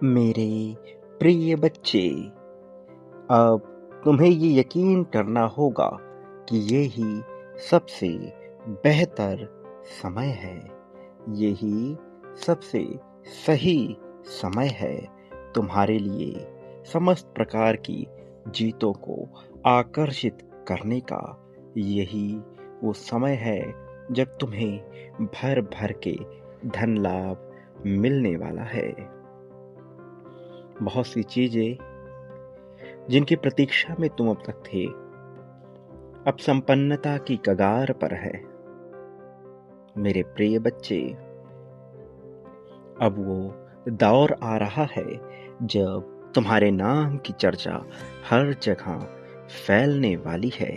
मेरे प्रिय बच्चे, अब तुम्हें ये यकीन करना होगा कि ये ही सबसे बेहतर समय है। यही सबसे सही समय है तुम्हारे लिए समस्त प्रकार की जीतों को आकर्षित करने का। यही वो समय है जब तुम्हें भर भर के धन लाभ मिलने वाला है। बहुत सी चीजें जिनकी प्रतीक्षा में तुम अब तक थे, अब संपन्नता की कगार पर है। मेरे प्रिय बच्चे, अब वो दौर आ रहा है जब तुम्हारे नाम की चर्चा हर जगह फैलने वाली है।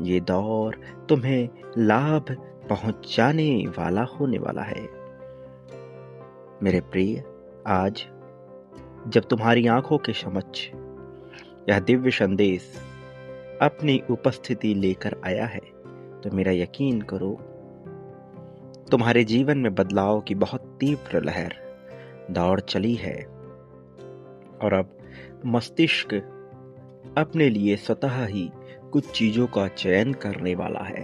ये दौर तुम्हें लाभ पहुंचाने वाला होने वाला है। मेरे प्रिय, आज जब तुम्हारी आंखों के समक्ष यह दिव्य संदेश अपनी उपस्थिति लेकर आया है, तो मेरा यकीन करो, तुम्हारे जीवन में बदलाव की बहुत तीव्र लहर दौड़ चली है और अब मस्तिष्क अपने लिए स्वतः ही कुछ चीजों का चयन करने वाला है।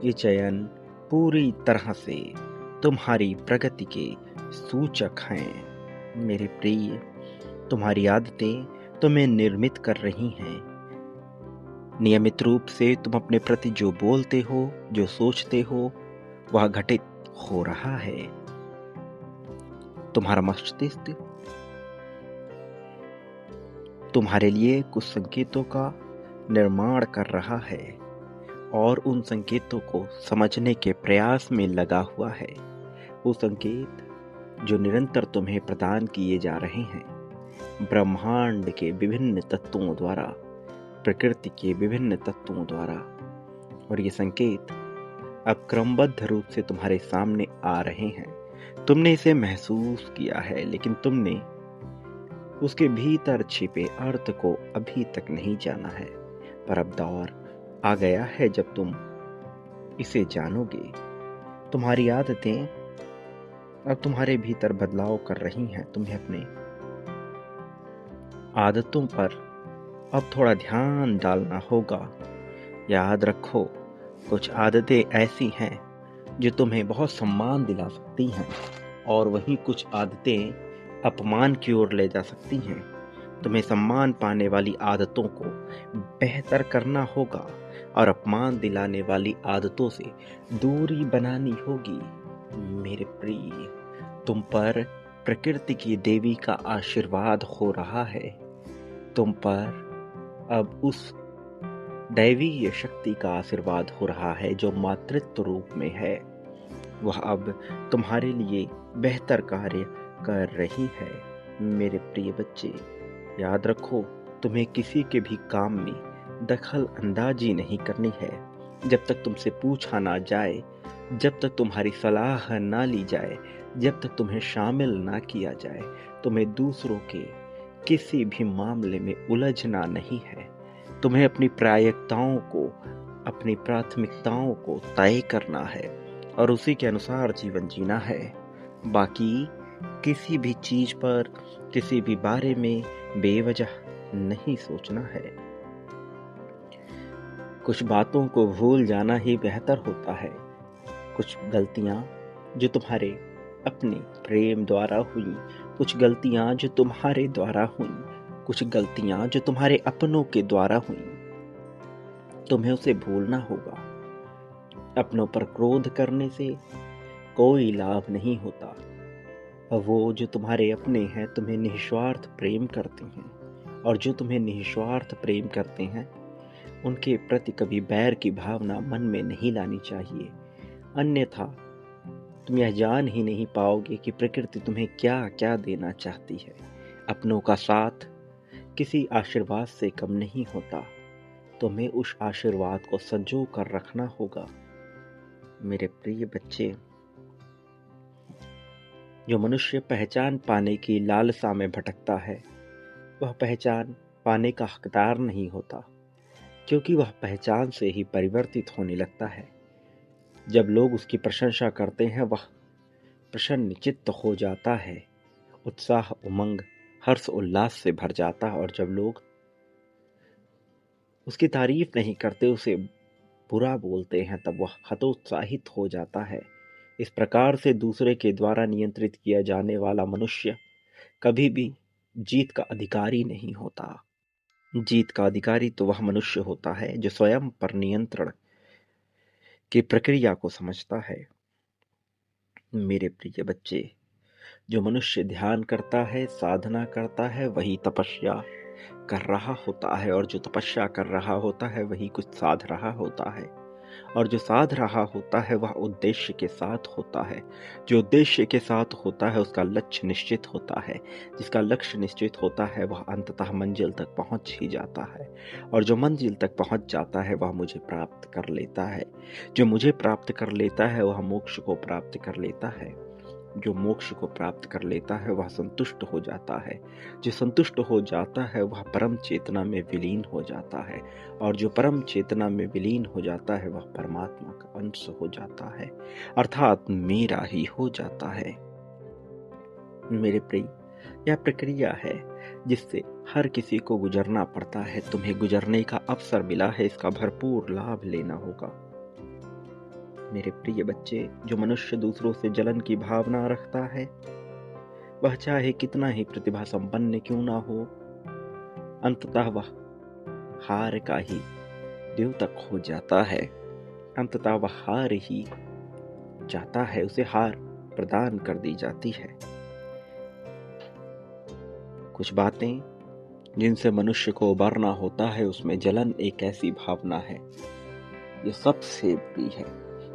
ये चयन पूरी तरह से तुम्हारी प्रगति के सूचक हैं। मेरे प्रिय, तुम्हारी आदतें तुम्हें निर्मित कर रही हैं। नियमित रूप से तुम अपने प्रति जो बोलते हो, जो सोचते हो, वह घटित हो रहा है। तुम्हारा मस्तिष्क तुम्हारे लिए कुछ संकेतों का निर्माण कर रहा है और उन संकेतों को समझने के प्रयास में लगा हुआ है। वो संकेत जो निरंतर तुम्हें प्रदान किए जा रहे हैं ब्रह्मांड के विभिन्न तत्वों द्वारा, प्रकृति के विभिन्न तत्वों द्वारा, और ये संकेत अब क्रमबद्ध रूप से तुम्हारे सामने आ रहे हैं। तुमने इसे महसूस किया है, लेकिन तुमने उसके भीतर छिपे अर्थ को अभी तक नहीं जाना है। पर अब दौर आ गया है जब तुम इसे जानोगे। तुम्हारी आदतें अब तुम्हारे भीतर बदलाव कर रही हैं। तुम्हें अपने आदतों पर अब थोड़ा ध्यान डालना होगा। याद रखो, कुछ आदतें ऐसी हैं जो तुम्हें बहुत सम्मान दिला सकती हैं और वहीं कुछ आदतें अपमान की ओर ले जा सकती हैं। तुम्हें सम्मान पाने वाली आदतों को बेहतर करना होगा और अपमान दिलाने वाली आदतों से दूरी बनानी होगी। मेरे प्रिय, तुम पर प्रकृति की देवी का आशीर्वाद हो रहा है। तुम पर अब उस दैवीय शक्ति का आशीर्वाद हो रहा है जो मातृत्व रूप में है। वह अब तुम्हारे लिए बेहतर कार्य कर रही है। मेरे प्रिय बच्चे, याद रखो, तुम्हें किसी के भी काम में दखल अंदाजी नहीं करनी है। जब तक तुमसे पूछा ना जाए, जब तक तुम्हारी सलाह ना ली जाए, जब तक तुम्हें शामिल ना किया जाए, तुम्हें दूसरों के किसी भी मामले में उलझना नहीं है। तुम्हें अपनी प्रायिकताओं को, अपनी प्राथमिकताओं को तय करना है और उसी के अनुसार जीवन जीना है। बाकी किसी भी चीज पर, किसी भी बारे में बेवजह नहीं सोचना है। कुछ बातों को भूल जाना ही बेहतर होता है। कुछ गलतियां जो तुम्हारे अपने प्रेम द्वारा हुई, कुछ गलतियां जो तुम्हारे द्वारा हुई, कुछ गलतियां जो तुम्हारे अपनों के द्वारा हुई, तुम्हें उसे भूलना होगा। अपनों पर क्रोध करने से कोई लाभ नहीं होता। वो जो तुम्हारे अपने हैं तुम्हें निस्वार्थ प्रेम करते हैं, और जो तुम्हें निस्वार्थ प्रेम करते हैं उनके प्रति कभी बैर की भावना मन में नहीं लानी चाहिए। अन्यथा तुम यह जान ही नहीं पाओगे कि प्रकृति तुम्हें क्या क्या देना चाहती है। अपनों का साथ किसी आशीर्वाद से कम नहीं होता। तुम्हें उस आशीर्वाद को संजो कर रखना होगा। मेरे प्रिय बच्चे, जो मनुष्य पहचान पाने की लालसा में भटकता है, वह पहचान पाने का हकदार नहीं होता, क्योंकि वह पहचान से ही परिवर्तित होने लगता है। जब लोग उसकी प्रशंसा करते हैं, वह प्रसन्न चित्त हो जाता है। उत्साह, उमंग हर्ष उल्लास से भर जाता है, और जब लोग उसकी तारीफ नहीं करते, उसे बुरा बोलते हैं, तब वह हतोत्साहित हो जाता है। इस प्रकार से दूसरे के द्वारा नियंत्रित किया जाने वाला मनुष्य कभी भी जीत का अधिकारी नहीं होता। जीत का अधिकारी तो वह मनुष्य होता है जो स्वयं पर नियंत्रण की प्रक्रिया को समझता है। मेरे प्रिय बच्चे, जो मनुष्य ध्यान करता है, साधना करता है, वही तपस्या कर रहा होता है, और जो तपस्या कर रहा होता है वही कुछ साध रहा होता है, और जो साध रहा होता है वह उद्देश्य के साथ होता है। जो उद्देश्य के साथ होता है उसका लक्ष्य निश्चित होता है। जिसका लक्ष्य निश्चित होता है वह अंततः मंजिल तक पहुंच ही जाता है, और जो मंजिल तक पहुंच जाता है वह मुझे प्राप्त कर लेता है। जो मुझे प्राप्त कर लेता है वह मोक्ष को प्राप्त कर लेता है। जो मोक्ष को प्राप्त कर लेता है वह संतुष्ट हो जाता है। जो संतुष्ट हो जाता है वह परम चेतना में विलीन हो जाता है, और जो परम चेतना में विलीन हो जाता है वह परमात्मा का अंश हो जाता है, अर्थात मेरा ही हो जाता है। मेरे प्रिय, यह प्रक्रिया है जिससे हर किसी को गुजरना पड़ता है। तुम्हें गुजरने का अवसर मिला है, इसका भरपूर लाभ लेना होगा। मेरे प्रिय बच्चे, जो मनुष्य दूसरों से जलन की भावना रखता है, वह चाहे कितना ही प्रतिभा संपन्न क्यों ना हो, अंततः वह हार का ही द्योतक हो जाता है। अंततः वह हार ही जाता है, उसे हार प्रदान कर दी जाती है। कुछ बातें जिनसे मनुष्य को उबरना होता है, उसमें जलन एक ऐसी भावना है जो सबसे बुरी है,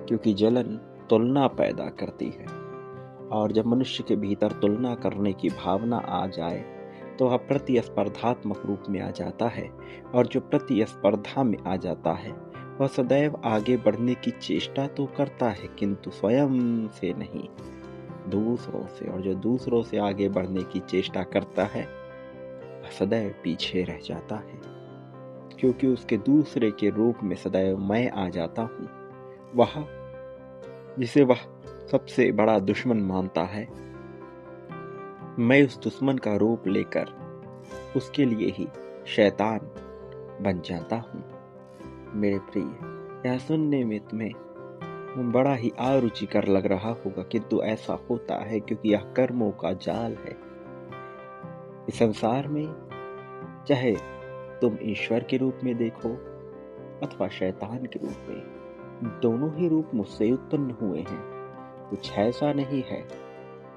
क्योंकि जलन तुलना पैदा करती है, और जब मनुष्य के भीतर तुलना करने की भावना आ जाए तो वह प्रतिस्पर्धात्मक रूप में आ जाता है, और जो प्रतिस्पर्धा में आ जाता है वह सदैव आगे बढ़ने की चेष्टा तो करता है, किंतु स्वयं से नहीं, दूसरों से। और जो दूसरों से आगे बढ़ने की चेष्टा करता है वह सदैव पीछे रह जाता है, क्योंकि उसके दूसरे के रूप में सदैव मैं आ जाता हूँ। वह जिसे वह सबसे बड़ा दुश्मन मानता है, मैं उस दुश्मन का रूप लेकर उसके लिए ही शैतान बन जाता हूँ। मेरे प्रिय, यह सुनने में तुम्हें बड़ा ही अरुचिकर लग रहा होगा, किंतु ऐसा होता है क्योंकि यह कर्मों का जाल है। इस संसार में चाहे तुम ईश्वर के रूप में देखो अथवा शैतान के रूप में, दोनों ही रूप मुझसे उत्पन्न हुए हैं। कुछ ऐसा नहीं है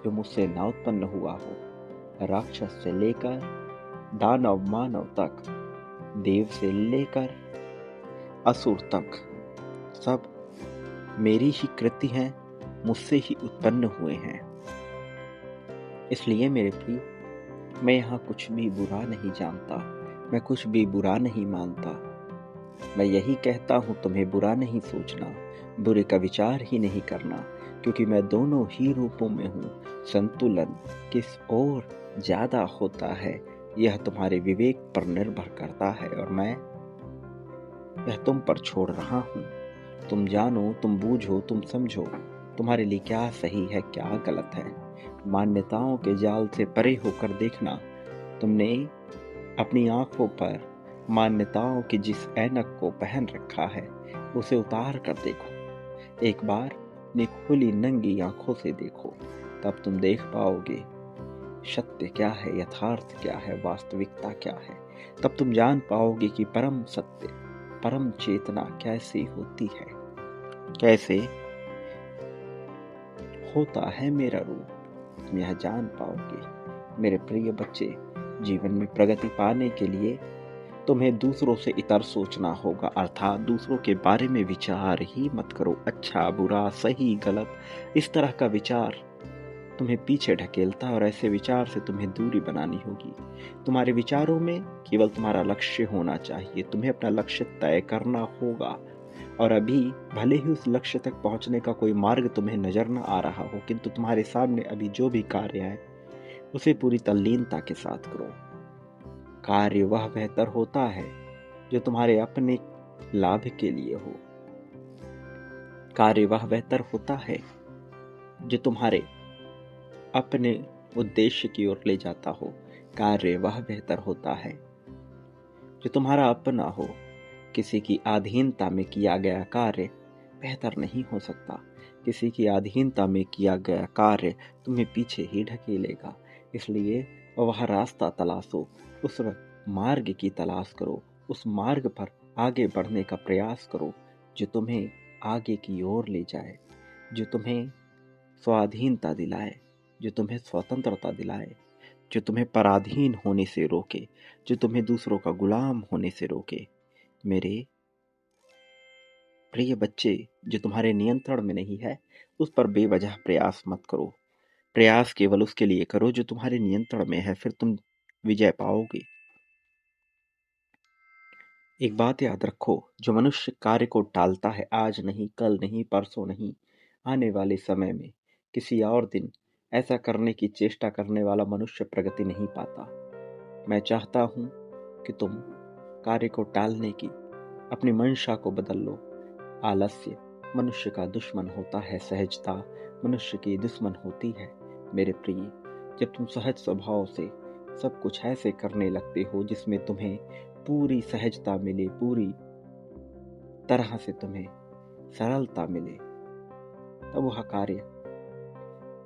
जो मुझसे ना उत्पन्न हुआ हो। राक्षस से लेकर दानव मानव तक, देव से लेकर असुर तक, सब मेरी ही कृति हैं, मुझसे ही उत्पन्न हुए हैं। इसलिए मेरे प्रिय, मैं यहाँ कुछ भी बुरा नहीं जानता, मैं कुछ भी बुरा नहीं मानता। मैं यही कहता हूँ, तुम्हें बुरा नहीं सोचना, बुरे का विचार ही नहीं करना, क्योंकि मैं दोनों ही रूपों में हूँ। संतुलन किस ओर ज्यादा होता है यह तुम्हारे विवेक पर निर्भर करता है, और मैं यह तुम पर छोड़ रहा हूँ। तुम जानो, तुम बूझो, तुम समझो, तुम्हारे लिए क्या सही है क्या गलत है। मान्यताओं के जाल से परे होकर देखना। तुमने अपनी आंखों पर मान्यताओं की जिस ऐनक को पहन रखा है उसे उतार कर देखो। एक बार अपनी खुली नंगी आंखों से देखो, तब तुम देख पाओगे सत्य क्या है, यथार्थ क्या है, वास्तविकता क्या है। तब तुम जान पाओगे कि परम सत्य, परम चेतना कैसी होती है, कैसे होता है मेरा रूप। तुम यह जान पाओगे। मेरे प्रिय बच्चे, जीवन में प्रगति पाने के लिए तुम्हें दूसरों से इतर सोचना होगा, अर्थात दूसरों के बारे में विचार ही मत करो। अच्छा बुरा, सही गलत, इस तरह का विचार तुम्हें पीछे ढकेलता है, और ऐसे विचार से तुम्हें दूरी बनानी होगी। तुम्हारे विचारों में केवल तुम्हारा लक्ष्य होना चाहिए। तुम्हें अपना लक्ष्य तय करना होगा, और अभी भले ही उस लक्ष्य तक पहुंचने का कोई मार्ग तुम्हें नजर न आ रहा हो, किंतु तुम्हारे सामने अभी जो भी कार्य है उसे पूरी तल्लीनता के साथ करो। कार्य वह बेहतर होता है जो तुम्हारे अपने लाभ के लिए हो। कार्य वह बेहतर होता है जो तुम्हारे अपने उद्देश्य की ओर ले जाता हो। कार्य वह बेहतर होता है जो तुम्हारा अपना हो। किसी की अधीनता में किया गया कार्य बेहतर नहीं हो सकता। किसी की अधीनता में किया गया कार्य तुम्हें पीछे ही ढकेलेगा। इसलिए वह रास्ता तलाशो, उस मार्ग की तलाश करो, उस मार्ग पर आगे बढ़ने का प्रयास करो जो तुम्हें आगे की ओर ले जाए, जो तुम्हें स्वाधीनता दिलाए, जो तुम्हें स्वतंत्रता दिलाए, जो तुम्हें पराधीन होने से रोके, जो तुम्हें दूसरों का गुलाम होने से रोके। मेरे प्रिय बच्चे, जो तुम्हारे नियंत्रण में नहीं है उस पर बेवजह प्रयास मत करो। प्रयास केवल उसके लिए करो जो तुम्हारे नियंत्रण में है, फिर तुम विजय पाओगे। एक बात याद रखो, जो मनुष्य कार्य को टालता है, आज नहीं, कल नहीं, परसों नहीं, आने वाले समय में किसी और दिन ऐसा करने की चेष्टा करने वाला मनुष्य प्रगति नहीं पाता। मैं चाहता हूं कि तुम कार्य को टालने की अपनी मंशा को बदल लो। आलस्य मनुष्य का दुश्मन होता है, सहजता मनुष्य की दुश्मन होती है। मेरे प्रिय, जब तुम सहज स्वभाव से सब कुछ ऐसे करने लगते हो जिसमें तुम्हें पूरी सहजता मिले, पूरी तरह से तुम्हें सरलता मिले, तब वह कार्य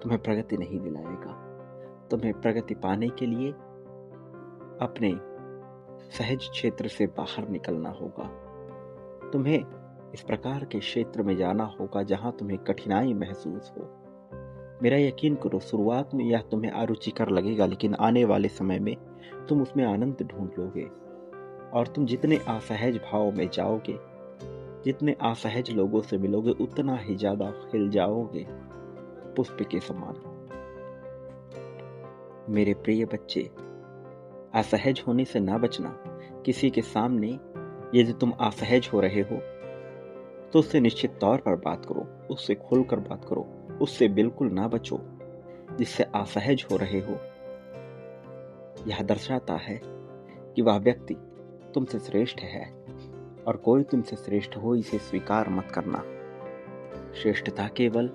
तुम्हें प्रगति नहीं दिलाएगा। तुम्हें प्रगति पाने के लिए अपने सहज क्षेत्र से बाहर निकलना होगा। तुम्हें इस प्रकार के क्षेत्र में जाना होगा जहां तुम्हें कठिनाई महसूस हो। मेरा यकीन करो, शुरुआत में यह तुम्हें अरुचिकर लगेगा, लेकिन आने वाले समय में तुम उसमें आनंद ढूंढ लोगे। और तुम जितने असहज भाव में जाओगे, जितने असहज लोगों से मिलोगे, उतना ही ज्यादा खिल जाओगे पुष्प के समान। मेरे प्रिय बच्चे, असहज होने से ना बचना। किसी के सामने यदि तुम असहज हो रहे हो तो उससे निश्चित तौर पर बात करो, उससे खुलकर बात करो, उससे बिल्कुल ना बचो। जिससे असहज हो रहे हो, यह दर्शाता है कि वह व्यक्ति तुमसे श्रेष्ठ है, और कोई तुमसे श्रेष्ठ हो इसे स्वीकार मत करना। श्रेष्ठता केवल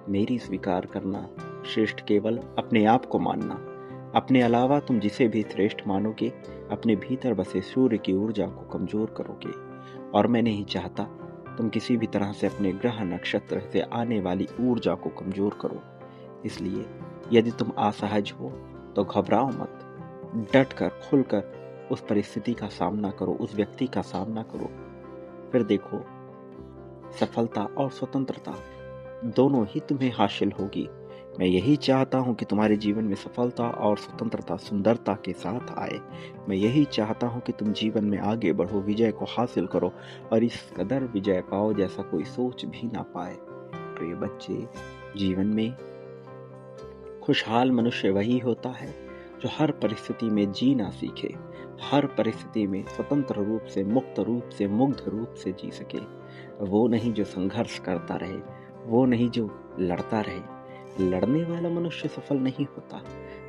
मेरी स्वीकार करना, श्रेष्ठ केवल अपने आप को मानना। अपने अलावा तुम जिसे भी श्रेष्ठ मानोगे, अपने भीतर बसे सूर्य की ऊर्जा को कमजोर करोगे। और मैं नहीं चाहता तुम किसी भी तरह से अपने ग्रह नक्षत्र से आने वाली ऊर्जा को कमजोर करो। इसलिए यदि तुम असहज हो तो घबराओ मत, डट कर खुलकर उस परिस्थिति का सामना करो, उस व्यक्ति का सामना करो। फिर देखो, सफलता और स्वतंत्रता दोनों ही तुम्हें हासिल होगी। मैं यही चाहता हूं कि तुम्हारे जीवन में सफलता और स्वतंत्रता सुंदरता के साथ आए। मैं यही चाहता हूं कि तुम जीवन में आगे बढ़ो, विजय को हासिल करो, और इस कदर विजय पाओ जैसा कोई सोच भी ना पाए। प्रिय बच्चे, जीवन में खुशहाल मनुष्य वही होता है जो हर परिस्थिति में जीना सीखे, हर परिस्थिति में स्वतंत्र रूप से, मुक्त रूप से, मुग्ध रूप से जी सके। वो नहीं जो संघर्ष करता रहे, वो नहीं जो लड़ता रहे। लड़ने वाला मनुष्य सफल नहीं होता।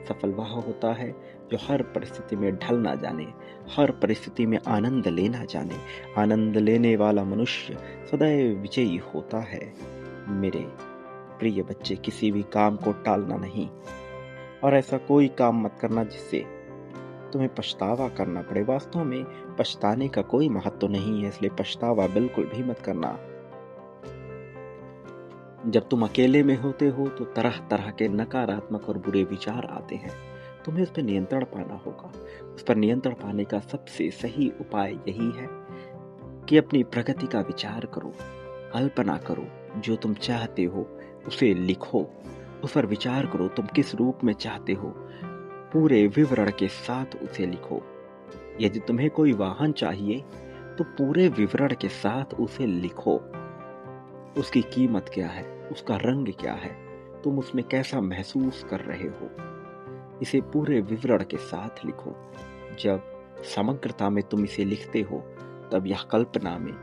सफल वह होता है जो हर परिस्थिति में ढल ना जाने, हर परिस्थिति में आनंद लेना जाने। आनंद लेने वाला मनुष्य सदैव विजयी होता है। मेरे प्रिय बच्चे, किसी भी काम को टालना नहीं, और ऐसा कोई काम मत करना जिससे तुम्हें पछतावा करना पड़े। वास्तव में पछताने का कोई महत्व नहीं है, इसलिए पछतावा बिल्कुल भी मत करना। जब तुम अकेले में होते हो तो तरह तरह के नकारात्मक और बुरे विचार आते हैं। तुम्हें उस पर नियंत्रण पाना होगा। उस पर नियंत्रण पाने का सबसे सही उपाय यही है कि अपनी प्रगति का विचार करो, कल्पना करो, जो तुम चाहते हो उसे लिखो, उस पर विचार करो। तुम किस रूप में चाहते हो, पूरे विवरण के साथ उसे लिखो। यदि तुम्हें कोई वाहन चाहिए तो पूरे विवरण के साथ उसे लिखो। उसकी कीमत क्या है, उसका रंग क्या है, तुम उसमें कैसा महसूस कर रहे हो, इसे पूरे विवरण के साथ लिखो। जब समग्रता में तुम इसे लिखते हो तब यह कल्पना में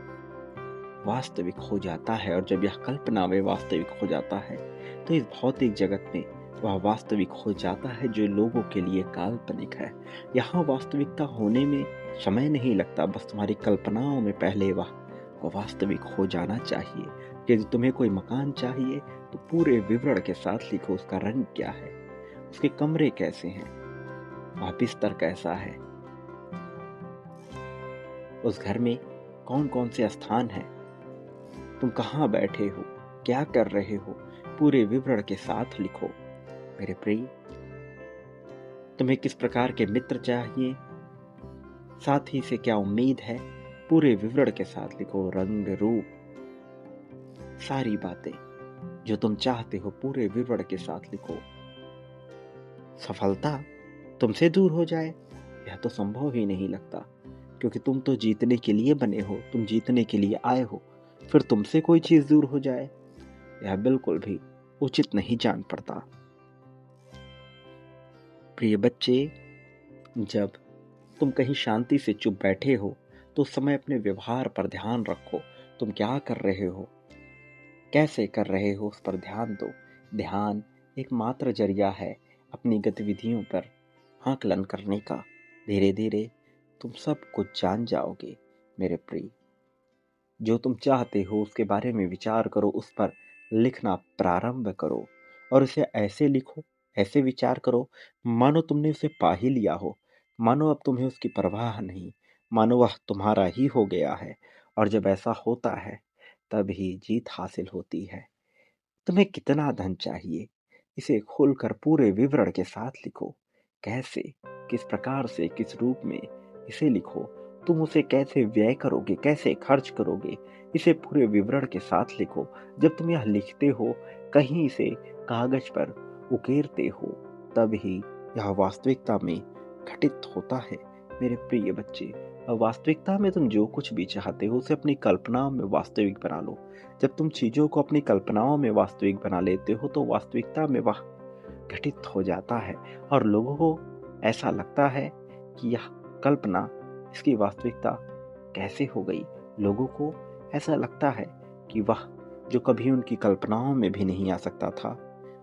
वास्तविक हो जाता है, और जब यह कल्पना में वास्तविक हो जाता है तो इस भौतिक जगत में वह वास्तविक हो जाता है जो लोगों के लिए काल्पनिक है। यहाँ वास्तविकता होने में समय नहीं लगता, बस तुम्हारी कल्पनाओं में पहले वह वास्तविक हो जाना चाहिए। यदि तुम्हें कोई मकान चाहिए तो पूरे विवरण के साथ लिखो, उसका रंग क्या है, उसके कमरे कैसे हैं, वह बिस्तर कैसा है, उस घर में कौन कौन से स्थान हैं, तुम कहाँ बैठे हो, क्या कर रहे हो, पूरे विवरण के साथ लिखो। मेरे प्रिय, तुम्हें किस प्रकार के मित्र चाहिए, साथ ही से क्या उम्मीद है, पूरे विवरण के साथ लिखो। रंग रूप सारी बातें जो तुम चाहते हो पूरे विवरण के साथ लिखो। सफलता तुमसे दूर हो जाए, यह तो संभव ही नहीं लगता, क्योंकि तुम तो जीतने के लिए बने हो, तुम जीतने के लिए आए हो। फिर तुमसे कोई चीज दूर हो जाए, यह बिल्कुल भी उचित नहीं जान पड़ता। प्रिय बच्चे, जब तुम कहीं शांति से चुप बैठे हो तो उस समय अपने व्यवहार पर ध्यान रखो। तुम क्या कर रहे हो, कैसे कर रहे हो, उस पर ध्यान दो। ध्यान एकमात्र जरिया है अपनी गतिविधियों पर आकलन करने का। धीरे धीरे तुम सब कुछ जान जाओगे। मेरे प्रिय, जो तुम चाहते हो उसके बारे में विचार करो, उस पर लिखना प्रारंभ करो और उसे ऐसे लिखो, ऐसे विचार करो मानो तुमने उसे पा ही लिया हो, मानो अब तुम्हें उसकी परवाह नहीं, मानो वह तुम्हारा ही हो गया है। और जब ऐसा होता है तभी जीत हासिल होती है। तुम्हें कितना धन चाहिए, इसे खोलकर पूरे विवरण के साथ लिखो। कैसे, किस प्रकार से, किस रूप में, इसे लिखो। तुम उसे कैसे व्यय करोगे, कैसे खर्च करोगे, इसे पूरे विवरण के साथ लिखो। जब तुम यह लिखते हो, कहीं से कागज पर उकेरते हो, तभी यह वास्तविकता में घटित होता है। मेरे प्रिय बच्चे, वास्तविकता में तुम जो कुछ भी चाहते हो उसे अपनी कल्पनाओं में वास्तविक बना लो। जब तुम चीजों को अपनी कल्पनाओं में वास्तविक बना लेते हो तो वास्तविकता में वह घटित हो जाता है और लोगों को ऐसा लगता है कि यह कल्पना, इसकी वास्तविकता कैसे हो गई। लोगों को ऐसा लगता है कि वह जो कभी उनकी कल्पनाओं में भी नहीं आ सकता था,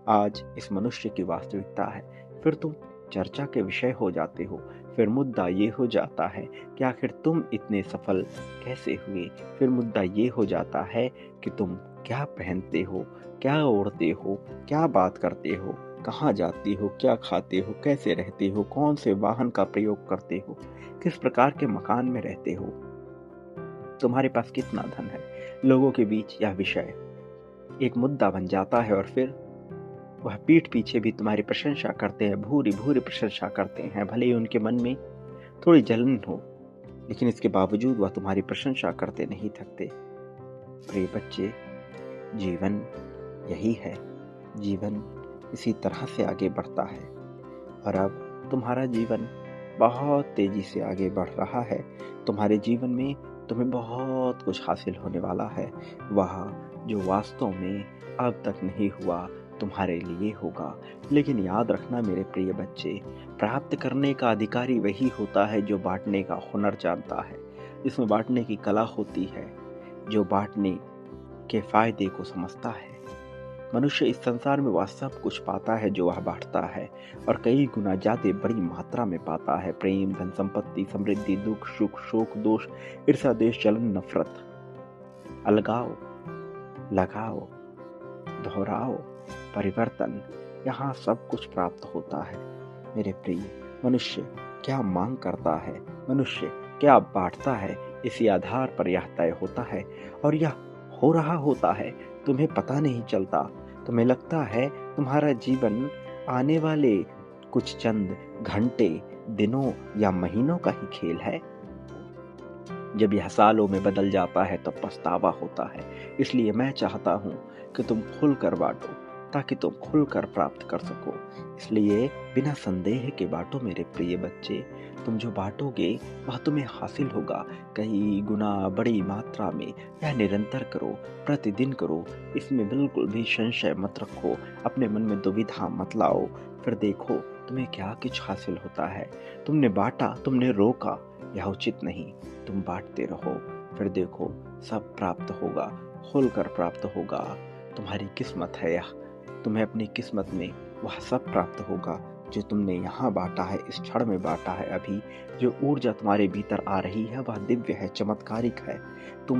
आज इस मनुष्य की वास्तविकता है। फिर तुम चर्चा के विषय हो जाते हो। फिर मुद्दा ये हो जाता है कि आखिर तुम इतने सफल कैसे हुए। फिर मुद्दा ये हो जाता है कि तुम क्या पहनते हो, क्या ओढ़ते हो, क्या बात करते हो, कहाँ जाते हो, क्या खाते हो, कैसे रहते हो, कौन से वाहन का प्रयोग करते हो, किस प्रकार के मकान में रहते हो, तुम्हारे पास कितना धन है। लोगों के बीच यह विषय एक मुद्दा बन जाता है और फिर वह पीठ पीछे भी तुम्हारी प्रशंसा करते हैं, भूरी भूरी प्रशंसा करते हैं। भले ही उनके मन में थोड़ी जलन हो, लेकिन इसके बावजूद वह तुम्हारी प्रशंसा करते नहीं थकते। प्रिय बच्चे, जीवन यही है। जीवन इसी तरह से आगे बढ़ता है और अब तुम्हारा जीवन बहुत तेजी से आगे बढ़ रहा है। तुम्हारे जीवन में तुम्हें बहुत कुछ हासिल होने वाला है। वह जो वास्तव में अब तक नहीं हुआ, तुम्हारे लिए होगा। लेकिन याद रखना मेरे प्रिय बच्चे, प्राप्त करने का अधिकारी वही होता है जो बांटने का हुनर जानता है, जिसमें बांटने की कला होती है, जो बांटने के फायदे को समझता है। मनुष्य इस संसार में वह सब कुछ पाता है जो वह बांटता है, और कई गुना ज्यादा बड़ी मात्रा में पाता है। प्रेम, धन, संपत्ति, समृद्धि, दुख, सुख, शोक, दोष, ईर्ष्या, द्वेष, जलन, नफरत, अलगाव, लगाओ, दोहराओ, परिवर्तन, यहाँ सब कुछ प्राप्त होता है। मेरे प्रिय, मनुष्य क्या मांग करता है, मनुष्य क्या बांटता है, इसी आधार पर यह तय होता है। और यह हो रहा होता है, तुम्हें पता नहीं चलता। तुम्हें लगता है तुम्हारा जीवन आने वाले कुछ चंद घंटे, दिनों या महीनों का ही खेल है। जब यह सालों में बदल जाता है तब पछतावा होता है। इसलिए मैं चाहता हूँ कि तुम खुलकर बांटो, ताकि तुम खुलकर प्राप्त कर सको। इसलिए बिना संदेह के बांटो मेरे प्रिय बच्चे। तुम जो बांटोगे वह तुम्हें हासिल होगा कई गुना बड़ी मात्रा में। यह निरंतर करो, प्रतिदिन करो, इसमें बिल्कुल भी संशय मत रखो, अपने मन में दुविधा मत लाओ। फिर देखो तुम्हें क्या कुछ हासिल होता है। तुमने बांटा, तुमने रोका, यह उचित नहीं। तुम बांटते रहो, फिर देखो सब प्राप्त होगा, खुलकर प्राप्त होगा। तुम्हारी किस्मत है यह, तुम्हें अपनी किस्मत में वह सब प्राप्त होगा जो तुमने यहाँ बांटा है, इस क्षण में बांटा है। अभी जो ऊर्जा तुम्हारे भीतर आ रही है वह दिव्य है, चमत्कारिक है। तुम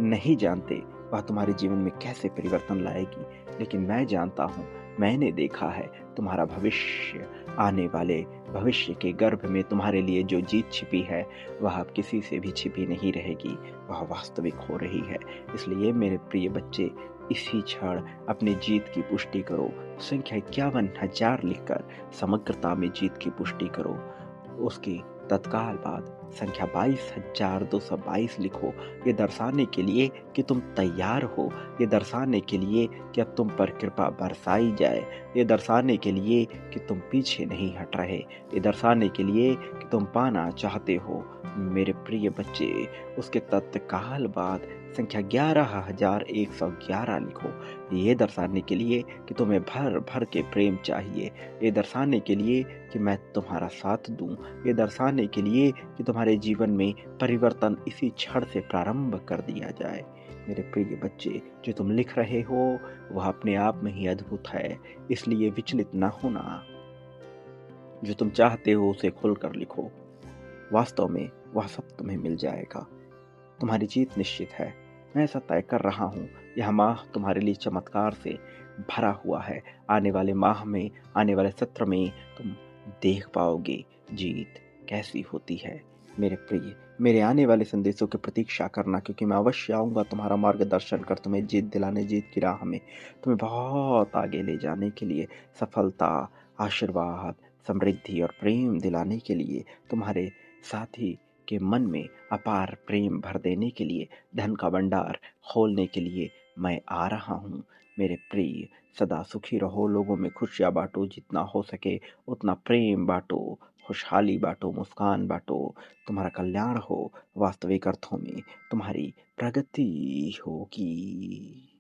नहीं जानते वह तुम्हारे जीवन में कैसे परिवर्तन लाएगी, लेकिन मैं जानता हूँ, मैंने देखा है। तुम्हारा भविष्य आने वाले भविष्य के गर्भ में तुम्हारे लिए जो जीत छिपी है, वह अब किसी से भी छिपी नहीं रहेगी, वह वास्तविक हो रही है। इसलिए मेरे प्रिय बच्चे, इसी क्षण अपनी जीत की पुष्टि करो। संख्या 51,000 लिखकर समग्रता में जीत की पुष्टि करो। उसके तत्काल बाद संख्या 22,222 लिखो, ये दर्शाने के लिए कि तुम तैयार हो, ये दर्शाने के लिए कि अब तुम पर कृपा बरसाई जाए, ये दर्शाने के लिए कि तुम पीछे नहीं हट रहे, ये दर्शाने के लिए कि तुम पाना चाहते हो। मेरे प्रिय बच्चे, उसके तत्काल बाद संख्या 11,111 लिखो, ये दर्शाने के लिए कि तुम्हें भर भर के प्रेम चाहिए, ये दर्शाने के लिए कि मैं तुम्हारा साथ दूं, ये दर्शाने के लिए कि तुम्हारे जीवन में परिवर्तन इसी क्षण से प्रारंभ कर दिया जाए। मेरे प्रिय बच्चे, जो तुम लिख रहे हो वह अपने आप में ही अद्भुत है, इसलिए विचलित ना होना। जो तुम चाहते हो उसे खुलकर लिखो। वास्तव में वह सब तुम्हें मिल जाएगा। तुम्हारी जीत निश्चित है। मैं ऐसा तय कर रहा हूँ। यह माह तुम्हारे लिए चमत्कार से भरा हुआ है। आने वाले माह में, आने वाले सत्र में तुम देख पाओगे जीत कैसी होती है। मेरे प्रिय, मेरे आने वाले संदेशों की प्रतीक्षा करना, क्योंकि मैं अवश्य आऊँगा तुम्हारा मार्गदर्शन कर तुम्हें जीत दिलाने, जीत की राह में तुम्हें बहुत आगे ले जाने के लिए, सफलता, आशीर्वाद, समृद्धि और प्रेम दिलाने के लिए, तुम्हारे साथी के मन में अपार प्रेम भर देने के लिए, धन का भंडार खोलने के लिए मैं आ रहा हूँ। मेरे प्रिय, सदा सुखी रहो, लोगों में खुशियाँ बांटो, जितना हो सके उतना प्रेम बांटो, खुशहाली बांटो, मुस्कान बांटो, तुम्हारा कल्याण हो, वास्तविक अर्थों में तुम्हारी प्रगति होगी।